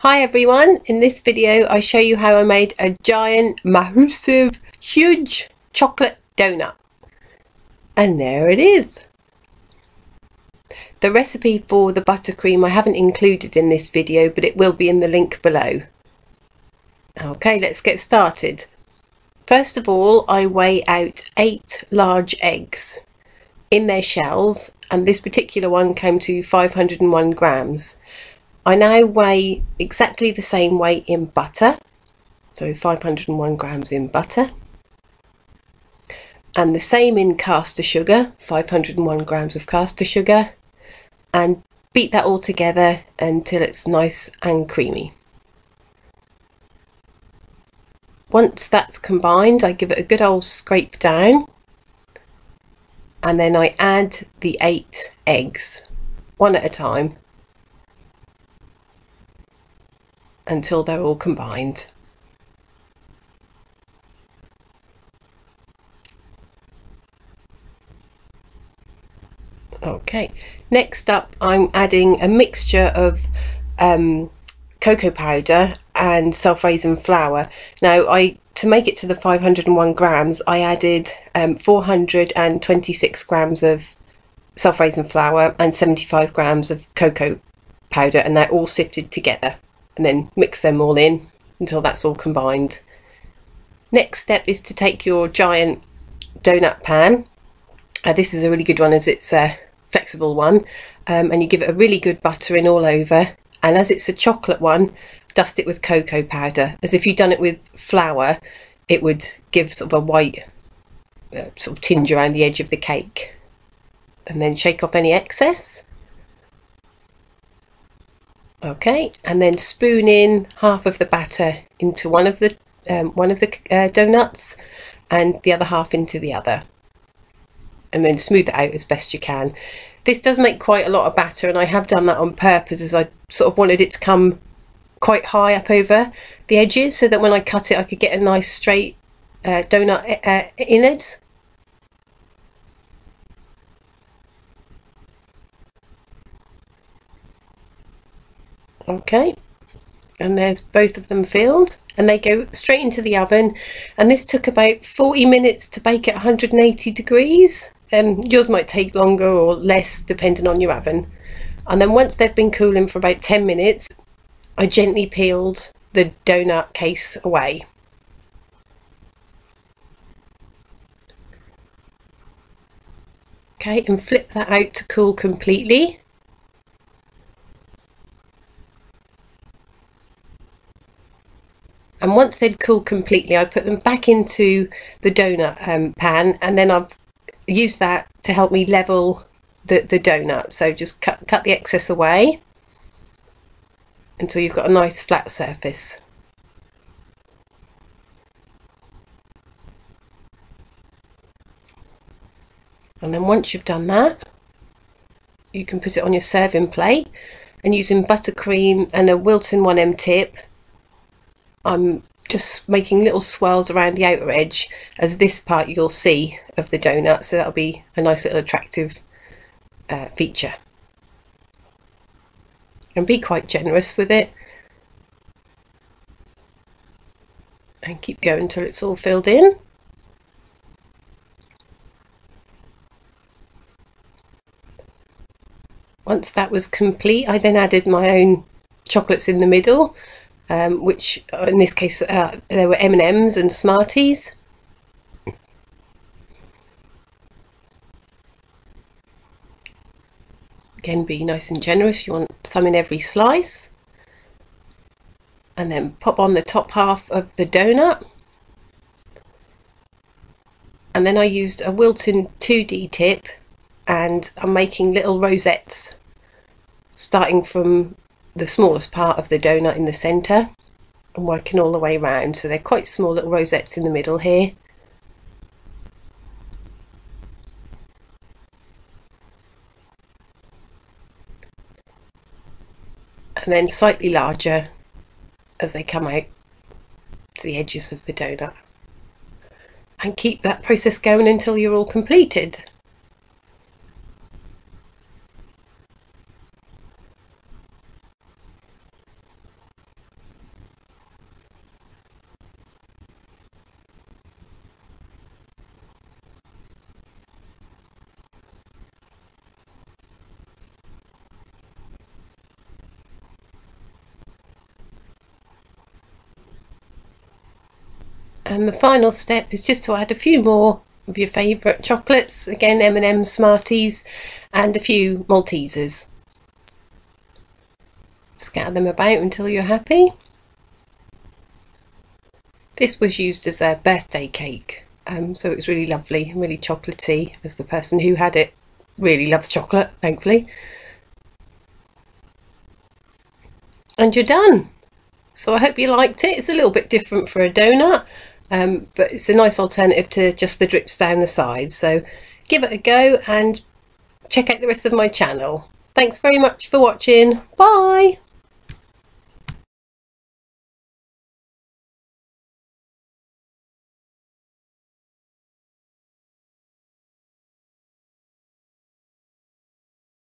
Hi everyone, in this video I show you how I made a giant, massive, huge chocolate donut. And there it is. The recipe for the buttercream I haven't included in this video, but it will be in the link below. Okay, let's get started. First of all, I weigh out 8 large eggs in their shells, and this particular one came to 501 grams. I now weigh exactly the same weight in butter, so 501 grams in butter, and the same in caster sugar, 501 grams of caster sugar, and beat that all together until it's nice and creamy. Once that's combined, I give it a good old scrape down, and then I add the 8 eggs, one at a time, until they're all combined. Okay, next up I'm adding a mixture of cocoa powder and self-raising flour. Now to make it to the 501 grams I added 426 grams of self-raising flour and 75 grams of cocoa powder, and they're all sifted together, and then mix them all in until that's all combined. Next step is to take your giant donut pan. This is a really good one as it's a flexible one, and you give it a really good buttering all over, and as it's a chocolate one, dust it with cocoa powder, as if you'd done it with flour it would give sort of a white sort of tinge around the edge of the cake. And then shake off any excess. Okay, and then spoon in half of the batter into one of the donuts and the other half into the other, and then smooth it out as best you can. This does make quite a lot of batter, and I have done that on purpose, as I sort of wanted it to come quite high up over the edges so that when I cut it I could get a nice straight donut innard. Okay, and there's both of them filled, and they go straight into the oven, and this took about 40 minutes to bake at 180 degrees. Yours might take longer or less depending on your oven. And then once they've been cooling for about 10 minutes I gently peeled the donut case away. Okay, and flip that out to cool completely. And once they'd cooled completely, I put them back into the donut pan, and then I've used that to help me level the donut. So just cut the excess away until you've got a nice flat surface. And then once you've done that, you can put it on your serving plate, and using buttercream and a Wilton 1M tip, I'm just making little swirls around the outer edge, as this part you'll see of the donut, so that'll be a nice little attractive feature. And be quite generous with it, and keep going until it's all filled in. Once that was complete, I then added my own chocolates in the middle, which in this case there were M&Ms and Smarties. Again, be nice and generous, you want some in every slice. And then pop on the top half of the donut. And then I used a Wilton 2D tip, and I'm making little rosettes starting from the smallest part of the donut in the centre and working all the way around, so they're quite small little rosettes in the middle here. And then slightly larger as they come out to the edges of the donut, and keep that process going until you're all completed. And the final step is just to add a few more of your favourite chocolates, again M&M's, Smarties, and a few Maltesers. Scatter them about until you're happy. This was used as a birthday cake, so it was really lovely and really chocolatey, as the person who had it really loves chocolate, thankfully. And you're done. So I hope you liked it. It's a little bit different for a donut, but it's a nice alternative to just the drips down the sides. So give it a go and check out the rest of my channel. Thanks very much for watching. Bye.